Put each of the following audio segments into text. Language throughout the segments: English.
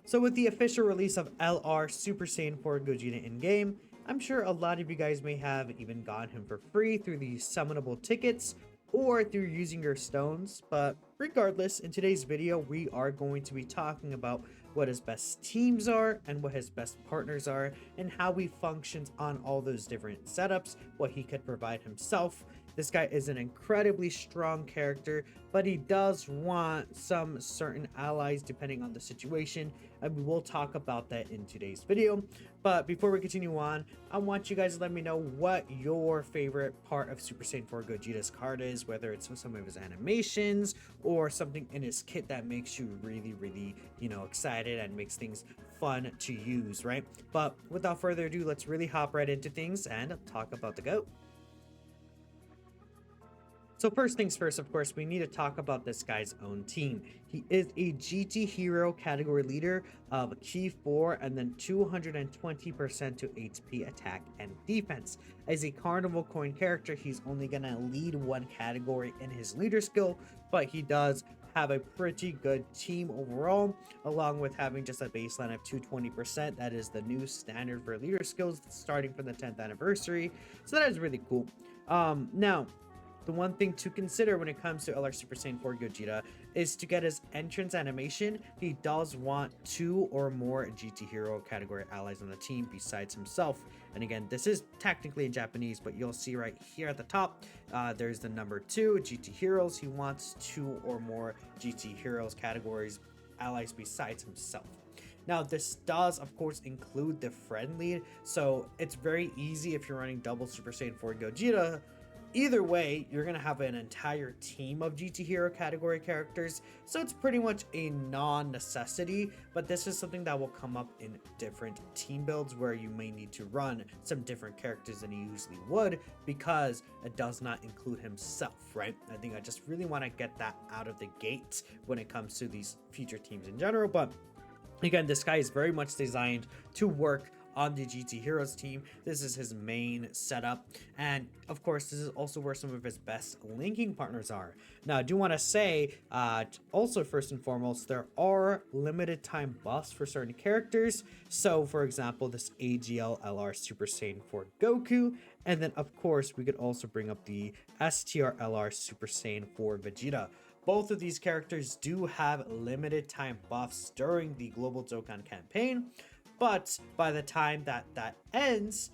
So with the official release of LR Super Saiyan 4 Gogeta in-game, I'm sure a lot of you guys may have even gotten him for free through the summonable tickets or through using your stones, but regardless, in today's video we are going to be talking about what his best teams are and what his best partners are and how he functions on all those different setups, what he could provide himself. This guy is an incredibly strong character, but he does want some certain allies depending on the situation, and we will talk about that in today's video. But before we continue on, I want you guys to let me know what your favorite part of Super Saiyan 4 Gogeta's card is, whether it's some of his animations or something in his kit that makes you really, excited and makes things fun to use, right? But without further ado, let's really hop right into things and talk about the GOAT. So first things first, of course, we need to talk about this guy's own team. He is a GT Hero category leader of Key 4 and then 220% to HP attack and defense. As a Carnival Coin character, he's only going to lead one category in his leader skill, but he does have a pretty good team overall, along with having just a baseline of 220%. That is the new standard for leader skills starting from the 10th anniversary. So that is really cool. Now, the one thing to consider when it comes to LR Super Saiyan 4 Gogeta is to get his entrance animation, he does want 2 or more GT Hero category allies on the team besides himself. And again, this is technically in Japanese, but you'll see right here at the top, there's the number 2, GT Heroes. He wants 2 or more GT Heroes categories allies besides himself. Now, this does, of course, include the friend lead, so it's very easy if you're running double Super Saiyan 4 Gogeta. Either way, you're going to have an entire team of GT Hero category characters, so it's pretty much a non-necessity, but this is something that will come up in different team builds where you may need to run some different characters than you usually would because it does not include himself, right? I think I just really want to get that out of the gate when it comes to these future teams in general, but again, this guy is very much designed to work on the GT Heroes team. This is his main setup, and of course this is also where some of his best linking partners are. Now, I do want to say also, first and foremost, there are limited time buffs for certain characters. So for example, this AGL LR Super Saiyan 4 Goku, and then of course we could also bring up the STR LR Super Saiyan 4 Vegeta. Both of these characters do have limited time buffs during the Global Dokkan campaign, but by the time that ends,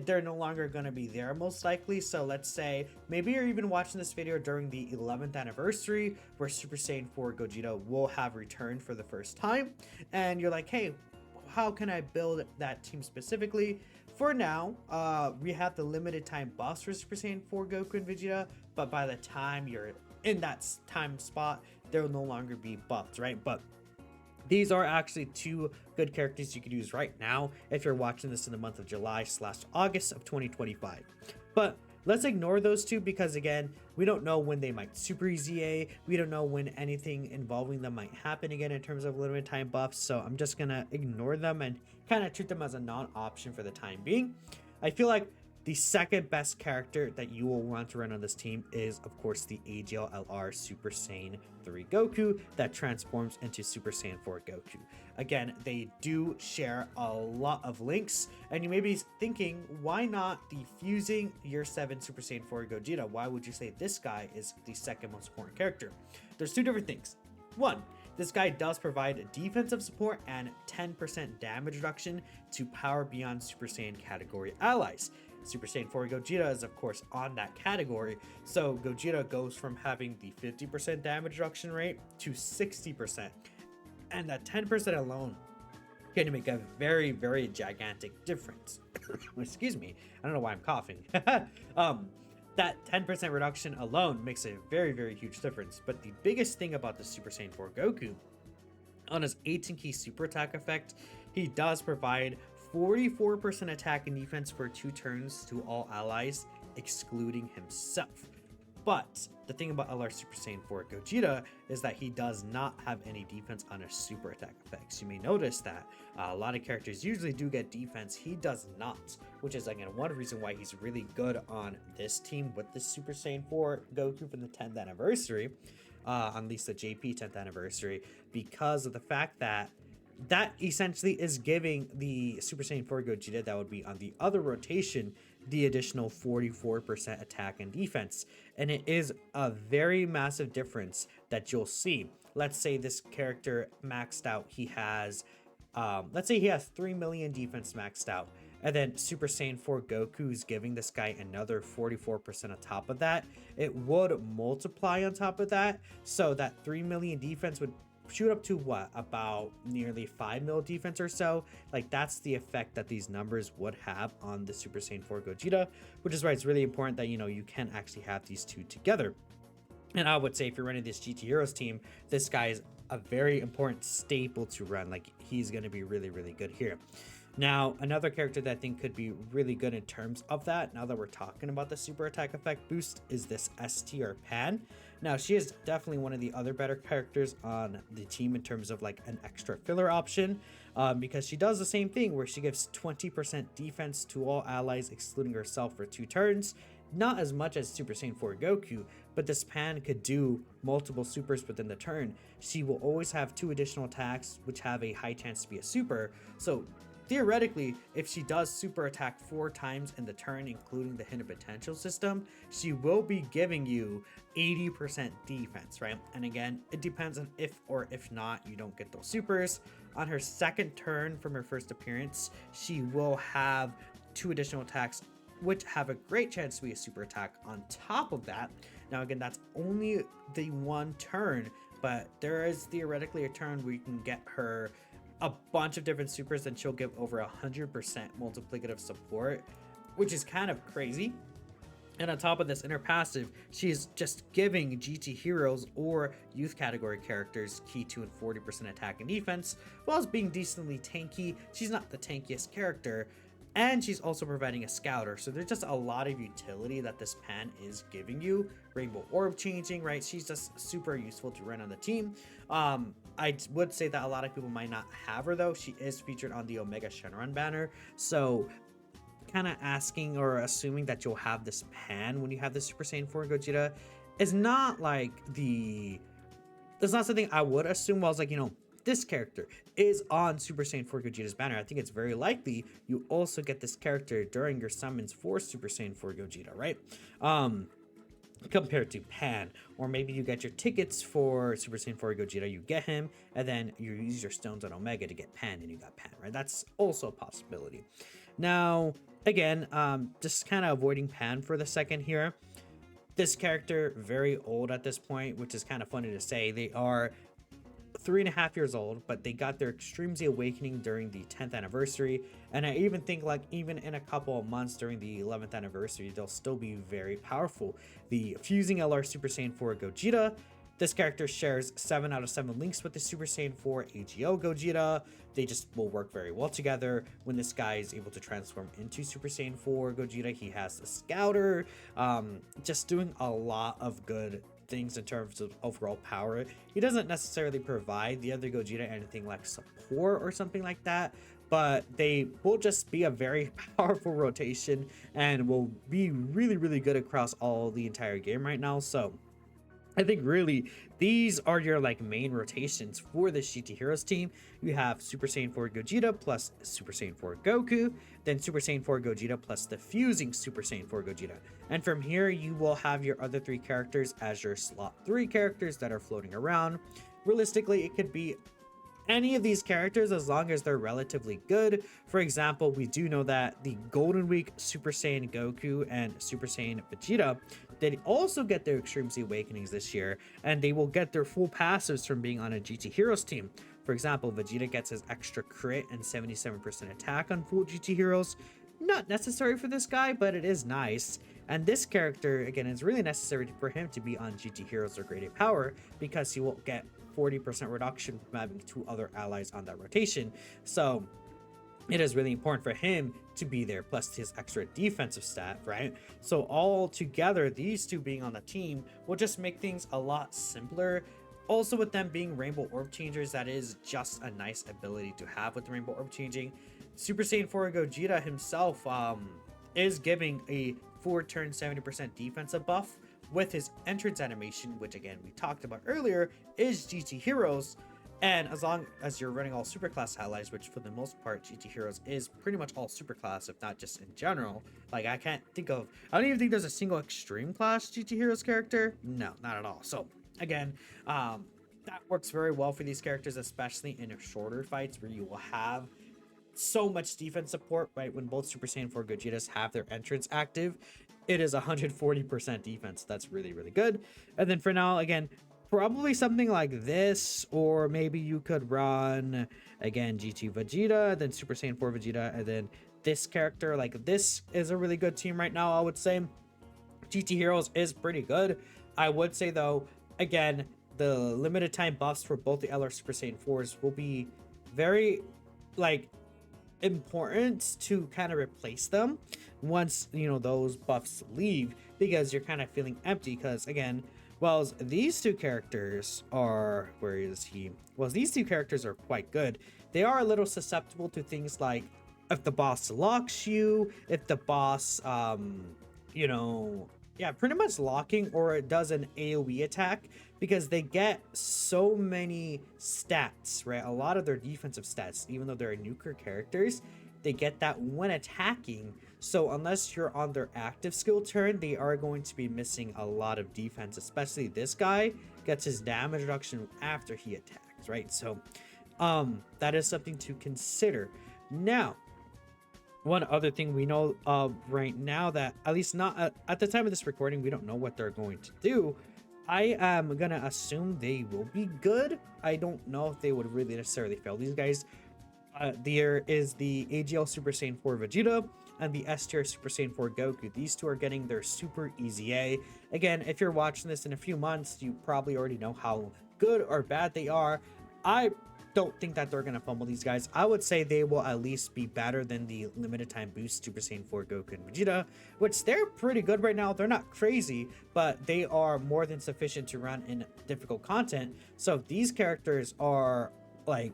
they're no longer going to be there most likely. So let's say maybe you're even watching this video during the 11th anniversary where Super Saiyan 4 Gogeta will have returned for the first time, and you're like, hey, how can I build that team specifically? For now, we have the limited time buffs for Super Saiyan 4 Goku and Vegeta, but by the time you're in that time spot, there will no longer be buffs, right? But these are actually 2 good characters you could use right now if you're watching this in the month of July/August of 2025. But let's ignore those 2 because again, we don't know when they might super EZA. We don't know when anything involving them might happen again in terms of limited time buffs. So I'm just gonna ignore them and kind of treat them as a non-option for the time being. I feel like the second best character that you will want to run on this team is, of course, the AGL LR Super Saiyan 3 Goku that transforms into Super Saiyan 4 Goku. Again, they do share a lot of links, and you may be thinking, why not defusing Year 7 Super Saiyan 4 Gogeta? Why would you say this guy is the second most important character? There's 2 different things. One, this guy does provide defensive support and 10% damage reduction to Power Beyond Super Saiyan category allies. Super Saiyan 4 Gogeta is of course on that category, so Gogeta goes from having the 50% damage reduction rate to 60%, and that 10% alone can make a very gigantic difference. Excuse me, I don't know why I'm coughing. That 10% reduction alone makes a very huge difference. But the biggest thing about the Super Saiyan 4 Goku, on his 18 key super attack effect, he does provide 44% attack and defense for 2 turns to all allies, excluding himself. But the thing about LR Super Saiyan 4 Gogeta is that he does not have any defense on his super attack effects. You may notice that a lot of characters usually do get defense. He does not, which is again one reason why he's really good on this team with the Super Saiyan 4 Goku from the 10th anniversary, at least the JP 10th anniversary, because of the fact that that essentially is giving the Super Saiyan 4 Gogeta that would be on the other rotation the additional 44% attack and defense. And it is a very massive difference that you'll see. Let's say this character maxed out, he has, let's say he has 3 million defense maxed out. And then Super Saiyan 4 Goku is giving this guy another 44% on top of that. It would multiply on top of that. So that 3 million defense would shoot up to what, about nearly 5 mil defense or so. Like, that's the effect that these numbers would have on the Super Saiyan 4 Gogeta, which is why it's really important that, you know, you can actually have these two together. And I would say if you're running this GT Heroes team, this guy is a very important staple to run. Like, he's going to be really, really good here. Now, another character that I think could be really good in terms of that, now that we're talking about the super attack effect boost, is this ST or Pan. Now, she is definitely one of the other better characters on the team in terms of like an extra filler option, because she does the same thing where she gives 20% defense to all allies, excluding herself, for 2 turns. Not as much as Super Saiyan 4 Goku, but this Pan could do multiple supers within the turn. She will always have 2 additional attacks, which have a high chance to be a super. So theoretically, if she does super attack 4 times in the turn, including the hidden potential system, she will be giving you 80% defense, right? And again, it depends on if or if not you don't get those supers. On her second turn from her first appearance, she will have 2 additional attacks, which have a great chance to be a super attack on top of that. Now again, that's only the 1 turn, but there is theoretically a turn where you can get her a bunch of different supers and she'll give over 100% multiplicative support, which is kind of crazy. And on top of this, in her passive, she is just giving GT Heroes or youth category characters key 2 and 40% attack and defense, while being decently tanky. She's not the tankiest character, and she's also providing a scouter. So there's just a lot of utility that this Pan is giving you. Rainbow Orb changing, right? She's just super useful to run on the team. I would say that a lot of people might not have her though. She is featured on the Omega Shenron banner. So kind of asking or assuming that you'll have this Pan when you have the Super Saiyan 4 Gogeta is not like that's not something I would assume. I was like, you know, this character is on Super Saiyan 4 Gogeta's banner. I think it's very likely you also get this character during your summons for Super Saiyan 4 Gogeta, right? Compared to Pan, or maybe you get your tickets for Super Saiyan 4 Gogeta, you get him, and then you use your stones on Omega to get Pan, and you got Pan, right? That's also a possibility. Now, again, just kind of avoiding Pan for the second here. This character, very old at this point, which is kind of funny to say. They are 3.5 years old, but they got their Extreme Z Awakening during the 10th anniversary, and I even think like even in a couple of months during the 11th anniversary, they'll still be very powerful. The Fusing LR Super Saiyan 4 Gogeta, this character shares 7 out of 7 links with the Super Saiyan 4 AGL Gogeta. They just will work very well together. When this guy is able to transform into Super Saiyan 4 Gogeta, he has the Scouter, just doing a lot of good things in terms of overall power. He doesn't necessarily provide the other Gogeta anything like support or something like that, but they will just be a very powerful rotation and will be really, really good across all the entire game right now. So I think really these are your like main rotations for the GT Heroes team. You have Super Saiyan 4 Gogeta plus Super Saiyan 4 Goku, then Super Saiyan 4 Gogeta plus the Fusing Super Saiyan 4 Gogeta. And from here, you will have your other 3 characters as your slot 3 characters that are floating around. Realistically, it could be any of these characters as long as they're relatively good. For example, we do know that the Golden Week Super Saiyan Goku and Super Saiyan Vegeta, they also get their Extreme Z Awakenings this year, and they will get their full passives from being on a GT Heroes team. For example, Vegeta gets his extra crit and 77% attack on full GT Heroes. Not necessary for this guy, but it is nice. And this character, again, is really necessary for him to be on GT Heroes or Great Ape Power, because he will get 40% reduction from having 2 other allies on that rotation. So it is really important for him to be there, plus his extra defensive stat, right? So all together, these 2 being on the team will just make things a lot simpler. Also, with them being Rainbow Orb Changers, that is just a nice ability to have with the Rainbow Orb Changing. Super Saiyan 4 Gogeta himself is giving a 4-turn 70% defensive buff with his entrance animation, which again we talked about earlier, is GT Heroes. And as long as you're running all superclass allies, which for the most part GT Heroes is pretty much all superclass, if not just in general. Like I don't even think there's a single extreme class GT Heroes character. No, not at all. So again, that works very well for these characters, especially in shorter fights where you will have so much defense support, right? When both Super Saiyan 4 Gogetas have their entrance active, it is 140% defense. That's really, really good. And then for now, again, probably something like this, or maybe you could run, again, GT Vegeta, then Super Saiyan 4 Vegeta, and then this character. Like, this is a really good team right now, I would say. GT Heroes is pretty good. I would say, though, again, the limited time buffs for both the LR Super Saiyan 4s will be very, like, important to kind of replace them once those buffs leave, because you're kind of feeling empty. Because again, these two characters are these two characters are quite good. They are a little susceptible to things like if the boss locks you, if the boss yeah, pretty much locking, or it does an AoE attack, because they get so many stats, right? A lot of their defensive stats, even though they're nuker characters, they get that when attacking. So unless you're on their active skill turn, they are going to be missing a lot of defense, especially this guy gets his damage reduction after he attacks, right? So that is something to consider. Now, one other thing we know right now, that at least not at the time of this recording, we don't know what they're going to do. I am gonna assume they will be good. I don't know if they would really necessarily fail these guys. There is the AGL Super Saiyan 4 Vegeta and the S tier Super Saiyan 4 Goku. These two are getting their super easy A. Again, if you're watching this in a few months, you probably already know how good or bad they are. I don't think that they're gonna fumble these guys. I would say they will at least be better than the limited time boost Super Saiyan 4 Goku and Vegeta, which they're pretty good right now. They're not crazy, but they are more than sufficient to run in difficult content. So if these characters are like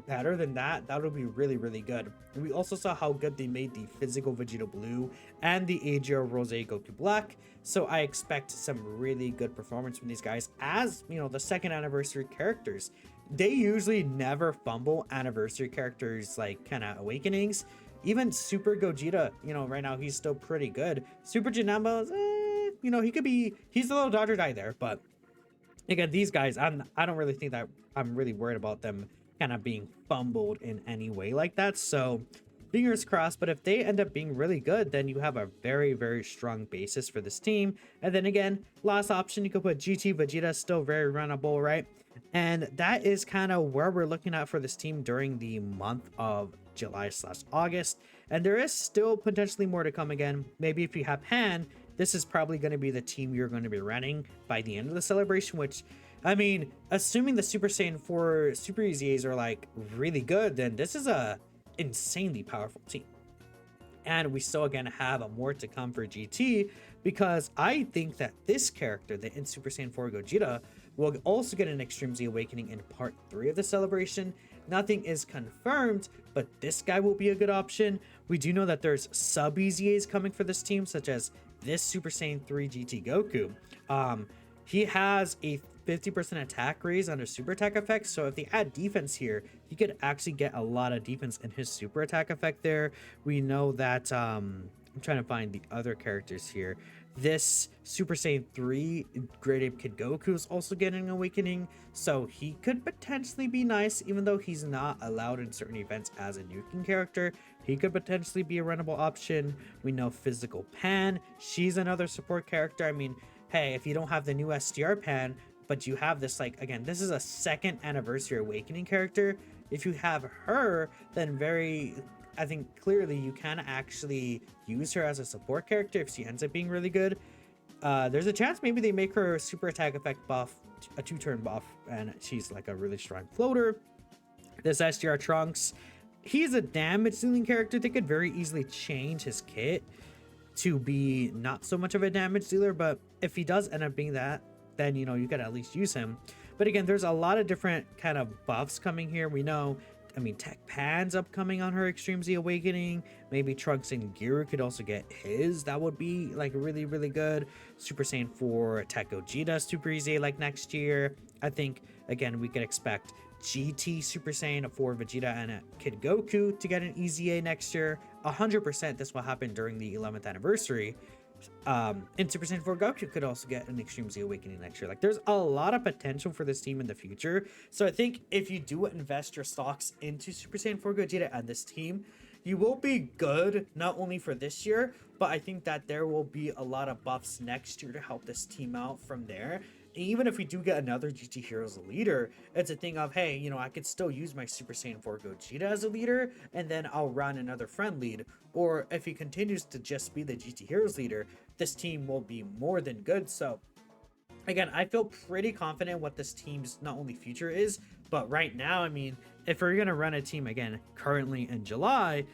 better than that, that would be really, really good. And we also saw how good they made the physical Vegeta Blue and the AGL Rose Goku Black. So I expect some really good performance from these guys as the second anniversary characters. They usually never fumble anniversary characters, like kind of awakenings. Even Super Gogeta, right now he's still pretty good. Super Janemba, he's a little dodger die there, but again, these guys, I don't really think that I'm really worried about them kind of being fumbled in any way like that. So fingers crossed. But if they end up being really good, then you have a very, very strong basis for this team. And then again, last option, you could put GT Vegeta, still very runnable, right? And that is kind of where we're looking at for this team during the month of July/August. And there is still potentially more to come. Again, maybe if you have Pan, this is probably going to be the team you're going to be running by the end of the celebration, which, I mean, assuming the Super Saiyan 4 Super EZAs are like really good, then this is a insanely powerful team. And we still again have more to come for GT, because I think that this character, the in Super Saiyan 4 Gogeta, will also get an Extreme Z Awakening in part 3 of the celebration. Nothing is confirmed, but this guy will be a good option. We do know that there's sub EZAs coming for this team, such as this Super Saiyan 3 GT Goku. He has a 50% attack raise under super attack effects, so if they add defense here, he could actually get a lot of defense in his super attack effect there. We know that I'm trying to find the other characters here. This Super Saiyan 3 Great Ape Kid Goku is also getting an awakening, so he could potentially be nice, even though he's not allowed in certain events as a nuking character. He could potentially be a runnable option. We know Physical Pan, she's another support character. I mean, hey, if you don't have the new SDR Pan, but you have this, like, again, this is a second anniversary awakening character. If you have her, then I think clearly you can actually use her as a support character if she ends up being really good. There's a chance maybe they make her super attack effect buff a 2-turn buff, and she's like a really strong floater. This SDR Trunks, he's a damage dealing character. They could very easily change his kit to be not so much of a damage dealer, but if he does end up being that, then you could at least use him. But again, there's a lot of different kind of buffs coming here. We know, I mean, Tech Pan's upcoming on her Extreme Z Awakening. Maybe Trunks and Giru could also get his. That would be like really, really good. Super Saiyan 4 Tech Gogeta Super Easy like next year. I think again we could expect GT Super Saiyan for Vegeta and Kid Goku to get an EZA next year. 100% this will happen during the 11th anniversary. And Super Saiyan 4 Goku could also get an Extreme Z Awakening next year. Like, there's a lot of potential for this team in the future. So I think if you do invest your stocks into Super Saiyan 4 Gogeta and this team, you will be good not only for this year, but I think that there will be a lot of buffs next year to help this team out from there. Even if we do get another GT Heroes leader, it's a thing of, hey, you know, I could still use my Super Saiyan 4 Gogeta as a leader, and then I'll run another friend lead. Or if he continues to just be the GT Heroes leader, this team will be more than good. So again, I feel pretty confident what this team's not only future is, but right now, I mean, if we're gonna run a team again currently in July,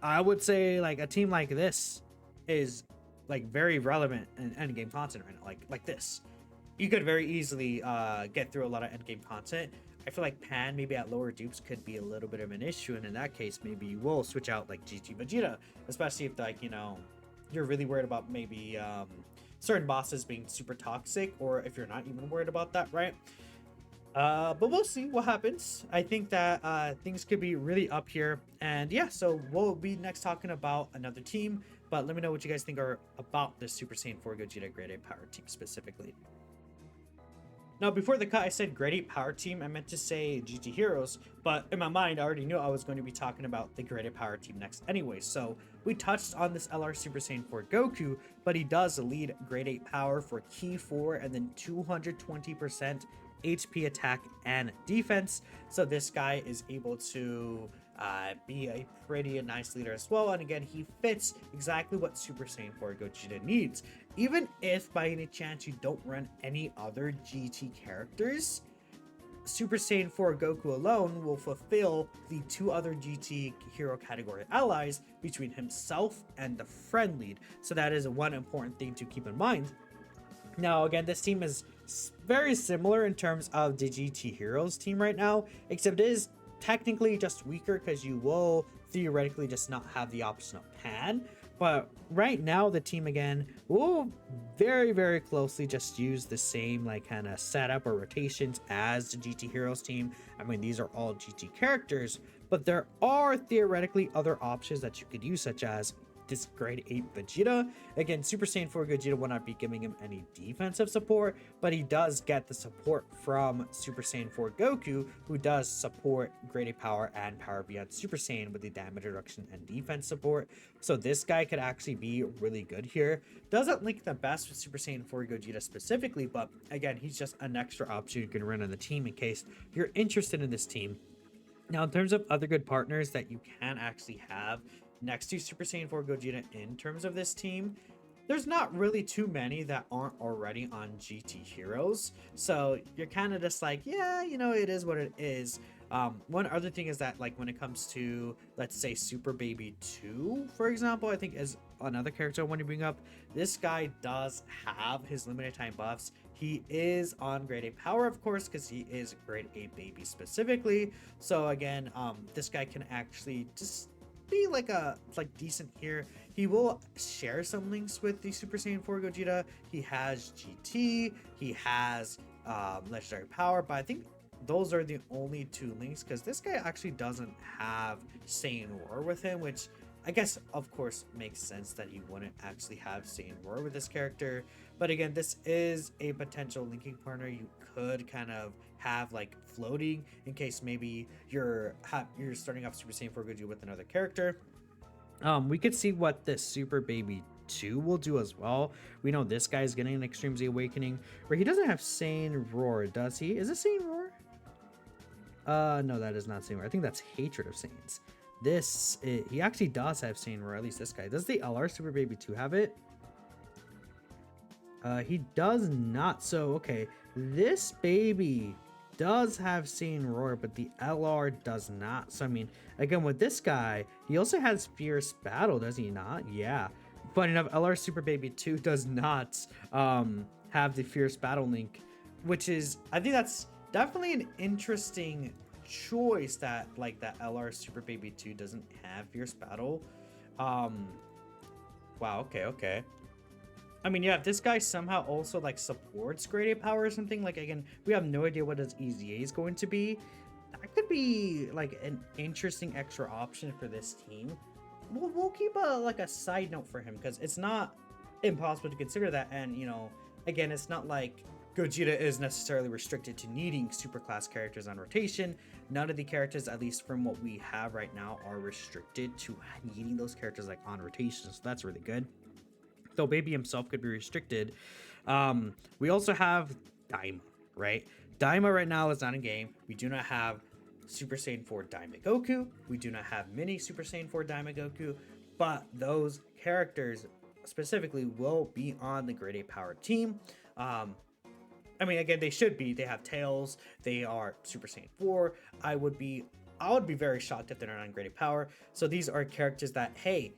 I would say like a team like this is like very relevant in endgame content right now. Like this, you could very easily get through a lot of endgame content. I feel like Pan maybe at lower dupes could be a little bit of an issue, and in that case, maybe you will switch out like GT Vegeta, especially if like, you know, you're really worried about maybe certain bosses being super toxic, or if you're not even worried about that, right? But we'll see what happens. I think that things could be really up here, and yeah, so we'll be next talking about another team, but let me know what you guys think are about this Super Saiyan 4 Gogeta Grade A Power team specifically. Now, before the cut, I said Grade 8 Power Team. I meant to say GT Heroes, but in my mind, I already knew I was going to be talking about the Grade 8 Power Team next anyway. So we touched on this LR Super Saiyan 4 Goku, but he does lead Grade 8 Power for Key 4 and then 220% HP attack and defense. So this guy is able to be a pretty nice leader as well. And again, he fits exactly what Super Saiyan 4 Gogeta needs. Even if by any chance you don't run any other GT characters, Super Saiyan 4 Goku alone will fulfill the two other GT hero category allies between himself and the friend lead. So that is one important thing to keep in mind. Now, again, this team is very similar in terms of the GT Heroes team right now, except it is technically just weaker because you will theoretically just not have the option of Pan. But right now, the team again will very, very closely just use the same like kind of setup or rotations as the GT Heroes team. I mean, these are all GT characters, but there are theoretically other options that you could use, such as this Grade 8 Vegeta. Again, Super Saiyan 4 Gogeta will not be giving him any defensive support, but he does get the support from Super Saiyan 4 Goku, who does support Grade 8 Power and Power Beyond Super Saiyan with the damage reduction and defense support. So this guy could actually be really good here. Doesn't link the best with Super Saiyan 4 Gogeta specifically, but again, he's just an extra option you can run on the team in case you're interested in this team. Now, in terms of other good partners that you can actually have next to Super Saiyan 4 Gogeta in terms of this team, there's not really too many that aren't already on GT Heroes. So you're kind of just like, yeah, you know, it is what it is. One other thing is that, like, when it comes to, let's say, Super Baby 2, for example, I think is another character I want to bring up. This guy does have his limited time buffs. He is on Grade 8 Power, of course, because he is Grade 8 Baby specifically. So again, this guy can actually just be like decent here. He will share some links with the Super Saiyan 4 Gogeta. He has GT, he has legendary power, but I think those are the only two links because this guy actually doesn't have Saiyan Roar with him, which I guess of course makes sense that he wouldn't actually have Saiyan Roar with this character. But again, this is a potential linking partner you could kind of have like floating in case maybe you're starting off Super Saiyan 4 Gogeta with another character. We could see what this Super Baby 2 will do as well. We know this guy's getting an Extreme Z Awakening where he doesn't have Saiyan Roar, does he? Is it Saiyan Roar? No, that is not Saiyan Roar. I think that's Hatred of Saiyans. He actually does have Saiyan Roar, at least this guy. Does the LR Super Baby 2 have it? He does not. So, okay, this baby does have Saiyan Roar, but the LR does not. So, I mean, again, with this guy, he also has Fierce Battle, does he not? Yeah. Funny enough, LR Super Baby 2 does not have the Fierce Battle link, which is, I think that's definitely an interesting choice that, like, that LR Super Baby 2 doesn't have Fierce Battle. Wow, okay. I mean, yeah, if this guy somehow also, like, supports Grade 8 Power or something, like, again, we have no idea what his EZA is going to be, that could be like an interesting extra option for this team. We'll keep a like a side note for him because it's not impossible to consider that. And again, it's not like Gogeta is necessarily restricted to needing superclass characters on rotation. None of the characters, at least from what we have right now, are restricted to needing those characters like on rotation. So that's really good. Though Baby himself could be restricted. We also have Daima, right? Daima right now is not in game. We do not have Super Saiyan 4 Daima Goku. We do not have Mini Super Saiyan 4 Daima Goku. But those characters specifically will be on the Grade Ape Power team. I mean, again, they should be. They have tails. They are Super Saiyan 4. I would be very shocked if they're not on Grade Ape Power. So these are characters that, hey,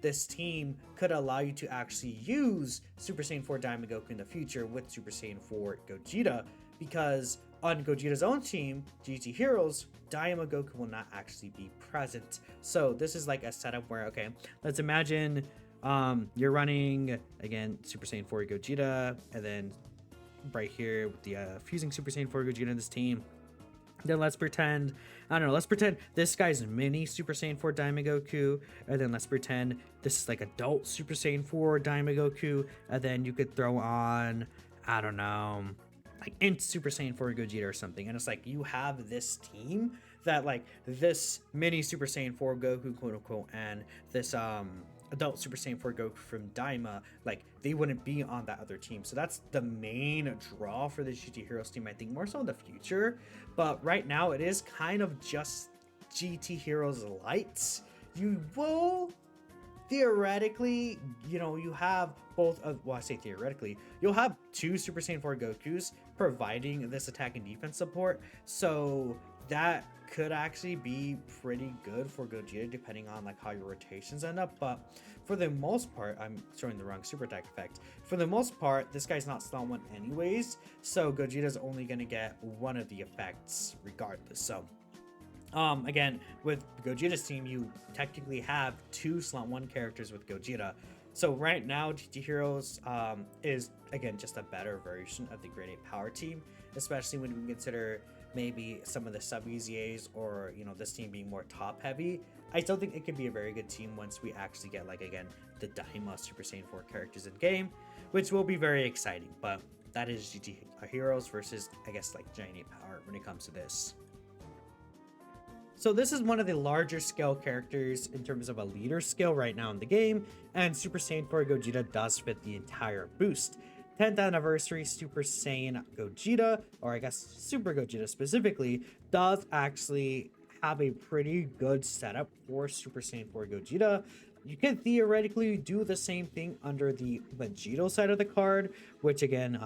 this team could allow you to actually use Super Saiyan 4 Daima Goku in the future with Super Saiyan 4 Gogeta, because on Gogeta's own team, GT Heroes, Daima Goku will not actually be present. So this is like a setup where, okay, let's imagine you're running, again, Super Saiyan 4 Gogeta, and then right here with the fusing Super Saiyan 4 Gogeta in this team. Then let's pretend, I don't know, let's pretend this guy's mini Super Saiyan 4 Daima Goku, and then let's pretend this is like adult Super Saiyan 4 Daima Goku, and then you could throw on, I don't know, like Int Super Saiyan 4 Gogeta or something, and it's like you have this team that like this mini Super Saiyan 4 Goku, quote unquote, and this adult Super Saiyan 4 Goku from Daima, like they wouldn't be on that other team. So that's the main draw for the GT Heroes team, I think, more so in the future. But right now it is kind of just GT Heroes Lights. You will theoretically, you have both of, well, I say theoretically, you'll have two Super Saiyan 4 Gokus providing this attack and defense support. So that could actually be pretty good for Gogeta depending on like how your rotations end up. But for the most part, I'm showing the wrong super attack effect. For the most part, this guy's not slot 1 anyways, so Gogeta's only going to get one of the effects regardless. So again, with Gogeta's team, you technically have two slot 1 characters with Gogeta. So right now, GT Heroes is, again, just a better version of the Grade 8 Power team, especially when we consider maybe some of the sub EZAs or this team being more top heavy. I still think it could be a very good team once we actually get, like, again, the Daima Super Saiyan 4 characters in game, which will be very exciting. But that is GT Heroes versus, I guess, like Giant Ape Power when it comes to this. So this is one of the larger scale characters in terms of a leader skill right now in the game, and Super Saiyan 4 Gogeta does fit the entire boost. 10th anniversary Super Saiyan Gogeta, or I guess Super Gogeta specifically, does actually have a pretty good setup for Super Saiyan 4 Gogeta. You can theoretically do the same thing under the Vegito side of the card, which again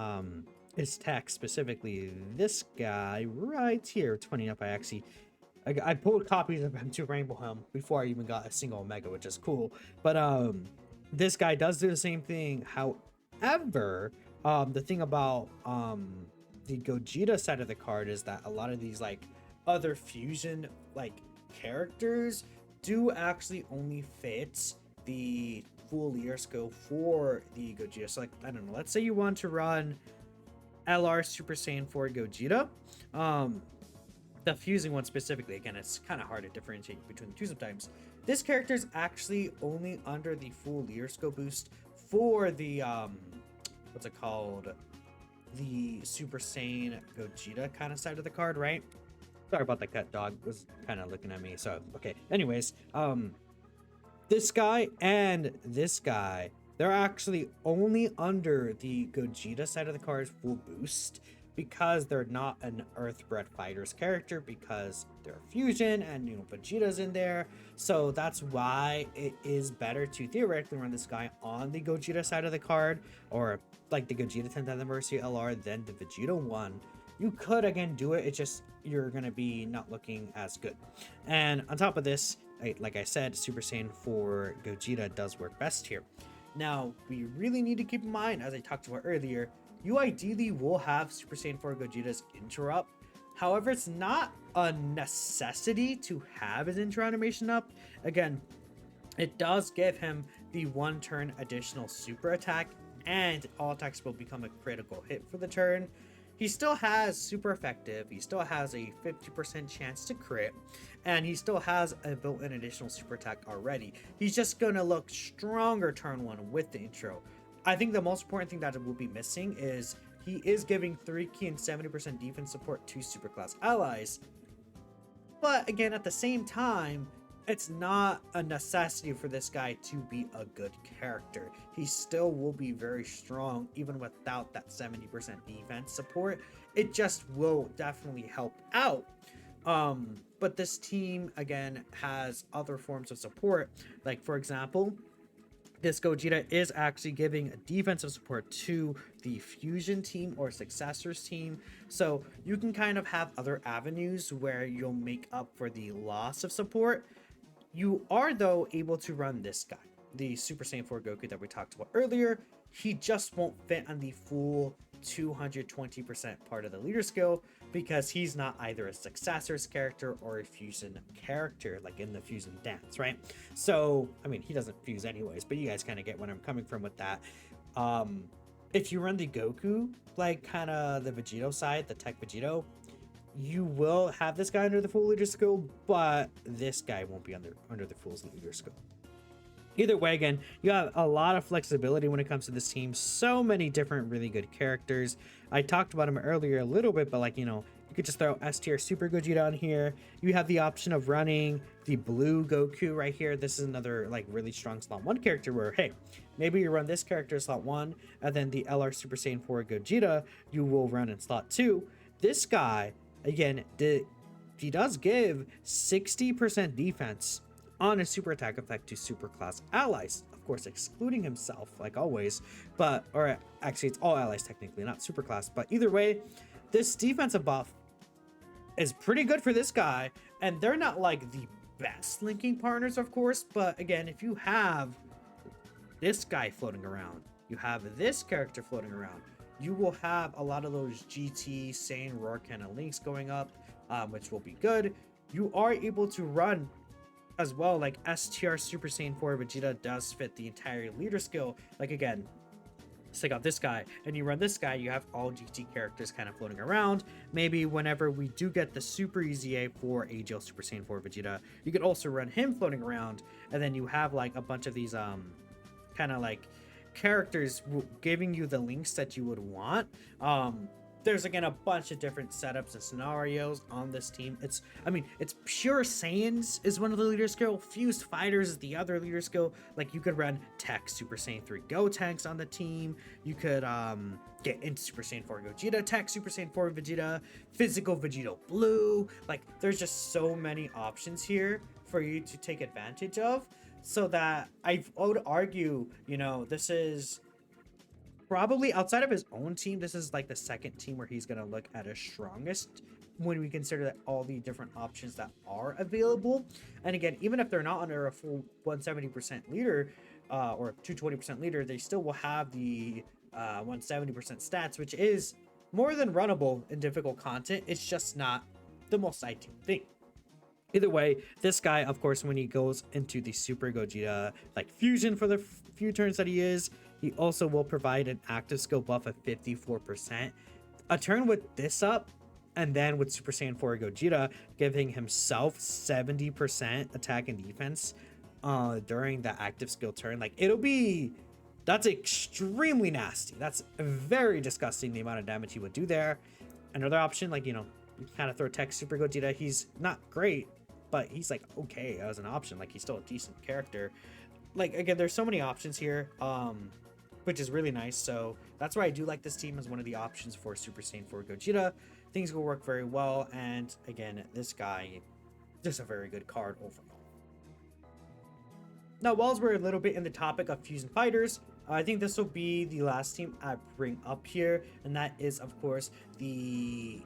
is tech, specifically this guy right here. It's funny enough, I pulled copies of him to Rainbow him before I even got a single Omega, which is cool. But this guy does do the same thing. However, the thing about the Gogeta side of the card is that a lot of these like other fusion like characters do actually only fit the full year skill for the Gogeta. So like, I don't know, let's say you want to run LR Super Saiyan 4 Gogeta. The fusing one specifically, again, it's kind of hard to differentiate between the two sometimes. This character is actually only under the full Leer Skill boost for the what's it called, the Super Saiyan Gogeta kind of side of the card, right? Sorry about that, cat dog was kind of looking at me. So okay, anyways, this guy and this guy, they're actually only under the Gogeta side of the card's full boost, because they're not an Earthbred Fighters character, because they're fusion and Vegeta's in there. So that's why it is better to theoretically run this guy on the Gogeta side of the card, or like the Gogeta 10th anniversary LR than the Vegeta one. You could again do it, it's just you're gonna be not looking as good. And on top of this, like I said, Super Saiyan 4 Gogeta does work best here. Now we really need to keep in mind, as I talked about earlier, you ideally will have Super Saiyan 4 Gogeta's interrupt. However, it's not a necessity to have his intro animation up. Again, it does give him the 1 turn additional super attack, and all attacks will become a critical hit for the turn. he still has super effective, he still has a 50% chance to crit, and he still has a built-in additional super attack already. He's just gonna look stronger turn 1 with the intro. I think the most important thing that it will be missing is he is giving 3 key and 70% defense support to superclass allies. But again, at the same time, it's not a necessity for this guy to be a good character. He still will be very strong even without that 70% defense support. It just will definitely help out. But this team again has other forms of support. Like for example, this Gogeta is actually giving defensive support to the fusion team or successors team. So you can kind of have other avenues where you'll make up for the loss of support. You are though able to run this guy, the Super Saiyan 4 Goku that we talked about earlier. He just won't fit on the full 220% part of the leader skill because he's not either a successors character or a fusion character like in the fusion dance, right? So I mean, he doesn't fuse anyways, but you guys kind of get where I'm coming from with that. If you run the Goku, like kind of the Vegito side, the tech Vegito, you will have this guy under the full leader skill, but this guy won't be under the full leader skill. Either way, again, you have a lot of flexibility when it comes to this team. So many different really good characters. I talked about him earlier a little bit, but like, you know, you could just throw S tier Super Gogeta on here. You have the option of running the blue Goku right here. This is another like really strong slot 1 character where, hey, maybe you run this character slot 1 and then the LR Super Saiyan 4 Gogeta you will run in slot 2. This guy, again, he does give 60% defense on a super attack effect to superclass allies, of course excluding himself like always, but or actually it's all allies technically, not superclass, but either way, this defensive buff is pretty good for this guy, and they're not like the best linking partners, of course, but again, if you have this guy floating around, you have this character floating around, you will have a lot of those GT, Saiyan, Roar kind of links going up, which will be good. You are able to run as well, like STR Super Saiyan 4 Vegeta does fit the entire leader skill. Like again, stick out this guy and you run this guy, you have all GT characters kind of floating around. Maybe whenever we do get the Super EZA for AGL Super Saiyan 4 Vegeta, you could also run him floating around, and then you have like a bunch of these kind of like characters giving you the links that you would want. There's again a bunch of different setups and scenarios on this team. It's pure Saiyans is one of the leader skill, fused fighters is the other leader skill. Like you could run tech Super Saiyan 3 Gotenks on the team, you could get into Super Saiyan 4 Gogeta, tech Super Saiyan 4 Vegeta, physical Vegito Blue. Like there's just so many options here for you to take advantage of, so that I would argue, you know, this is probably outside of his own team, this is like the second team where he's going to look at his strongest when we consider that all the different options that are available. And again, even if they're not under a full 170% leader or 220% leader, they still will have the 170% stats, which is more than runnable in difficult content. It's just not the most ideal thing. Either way, this guy, of course, when he goes into the Super Gogeta like fusion for the few turns that he is, he also will provide an active skill buff of 54%. A turn with this up, and then with Super Saiyan 4 Gogeta giving himself 70% attack and defense during the active skill turn. Like that's extremely nasty. That's very disgusting, the amount of damage he would do there. Another option, like, you know, you kind of throw tech Super Gogeta. He's not great, but he's like okay as an option. Like he's still a decent character. Like again, there's so many options here, which is really nice. So that's why I do like this team as one of the options for Super Saiyan 4 Gogeta. Things will work very well, and again, this guy, just a very good card overall. Now, whilst we're a little bit in the topic of fusion fighters, I think this will be the last team I bring up here, and that is, of course, the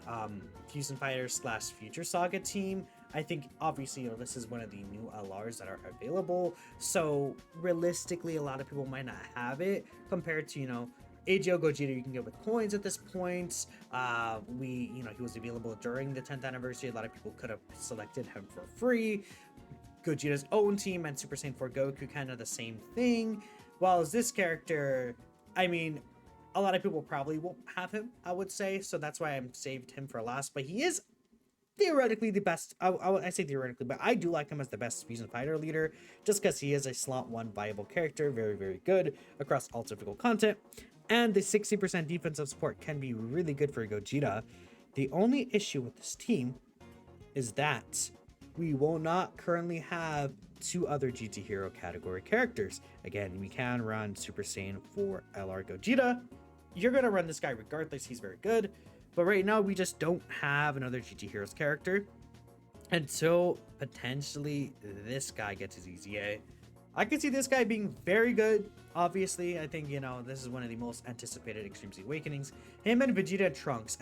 fusion fighters / future Saga team. I think obviously, you know, this is one of the new LRs that are available, so realistically a lot of people might not have it compared to, you know, AGL Gogeta you can get with coins at this point. He was available during the 10th anniversary. A lot of people could have selected him for free. Gogeta's own team and Super Saiyan 4 Goku kind of the same thing. While as this character, I mean, a lot of people probably won't have him, I would say, so that's why I'm saved him for last. But he is theoretically the best. I say theoretically, but I do like him as the best fusion fighter leader, just because he is a slot 1 viable character, very, very good across all typical content. And the 60% defensive support can be really good for Gogeta. The only issue with this team is that we will not currently have 2 other GT Hero category characters. Again, we can run Super Saiyan for LR Gogeta. You're going to run this guy regardless, he's very good. But right now, we just don't have another GT Heroes character until potentially this guy gets his EZA. I can see this guy being very good. Obviously, I think, you know, this is one of the most anticipated Extreme Z Awakenings. Him and Vegeta and Trunks.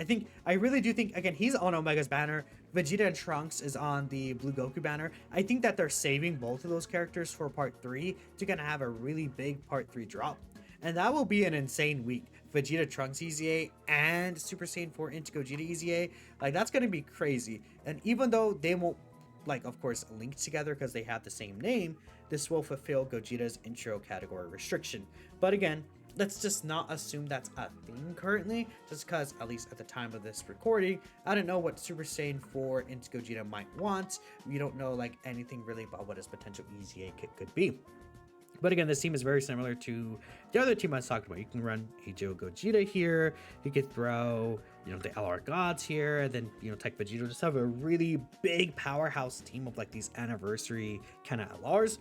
I really do think, again, he's on Omega's banner. Vegeta and Trunks is on the Blue Goku banner. I think that they're saving both of those characters for Part 3 to kind of have a really big Part 3 drop. And that will be an insane week. Vegeta Trunks EZA and Super Saiyan 4 into Gogeta EZA. Like, that's going to be crazy. And even though they won't, like, of course, link together because they have the same name, this will fulfill Gogeta's intro category restriction. But again, let's just not assume that's a thing currently, just because, at least at the time of this recording, I don't know what Super Saiyan 4 into Gogeta might want. We don't know, like, anything really about what his potential EZA kit could be. But again, this team is very similar to the other team I was talking about. You can run AGL Gogeta here. You could throw, you know, the LR Gods here. And then, you know, Tech Vegeta. Just have a really big powerhouse team of, like, these anniversary kind of LRs.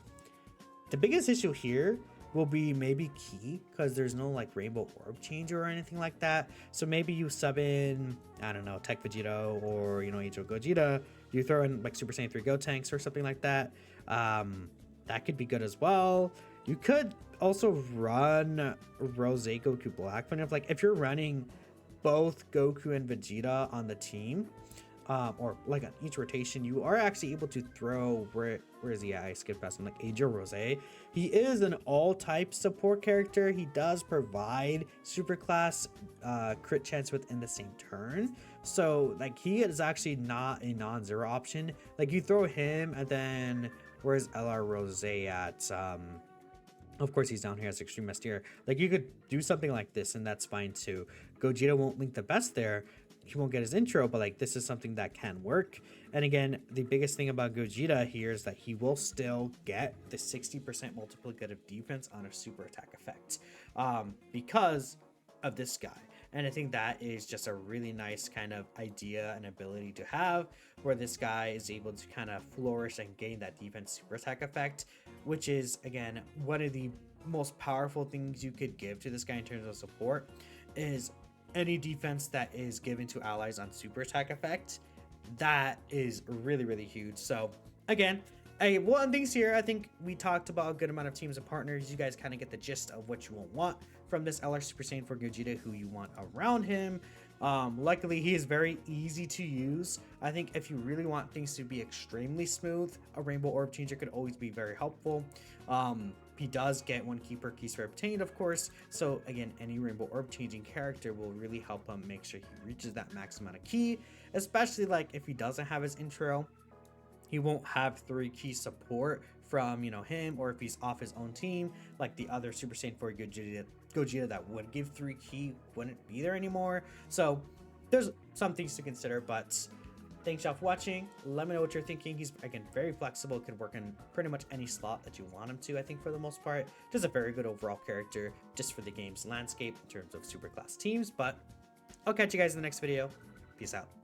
The biggest issue here will be maybe Ki, because there's no, like, Rainbow Orb changer or anything like that. So maybe you sub in, I don't know, Tech Vegeta or, you know, AGL Gogeta. You throw in, like, Super Saiyan 3 Gotenks or something like that. That could be good as well. You could also run Rose Goku Black, but if you're running both Goku and Vegeta on the team, or like on each rotation, you are actually able to throw where is he at? I skipped past him, like AGL Rose. He is an all-type support character. He does provide super class crit chance within the same turn. So like he is actually not a non-zero option. Like you throw him and then where's LR Rose at? Of course, he's down here as Extreme Master. Like, you could do something like this, and that's fine, too. Gogeta won't link the best there. He won't get his intro, but, like, this is something that can work. And again, the biggest thing about Gogeta here is that he will still get the 60% multiplicative defense on a super attack effect. Because of this guy. And I think that is just a really nice kind of idea and ability to have, where this guy is able to kind of flourish and gain that defense super attack effect, which is, again, one of the most powerful things you could give to this guy in terms of support is any defense that is given to allies on super attack effect. That is really, really huge. So again, well, and things here, I think we talked about a good amount of teams and partners. You guys kind of get the gist of what you will want from this LR Super Saiyan for Gogeta, who you want around him. Luckily, he is very easy to use. I think if you really want things to be extremely smooth, a Rainbow Orb Changer could always be very helpful. He does get 1 key per key sphere obtained, of course. So again, any Rainbow Orb changing character will really help him make sure he reaches that max amount of key, especially like if he doesn't have his intro. He won't have 3 key support from, you know, him, or if he's off his own team, like the other Super Saiyan 4 Gogeta that would give 3 key wouldn't be there anymore. So there's some things to consider, but thanks y'all for watching. Let me know what you're thinking. He's, again, very flexible, could work in pretty much any slot that you want him to, I think, for the most part. Just a very good overall character just for the game's landscape in terms of super class teams. But I'll catch you guys in the next video. Peace out.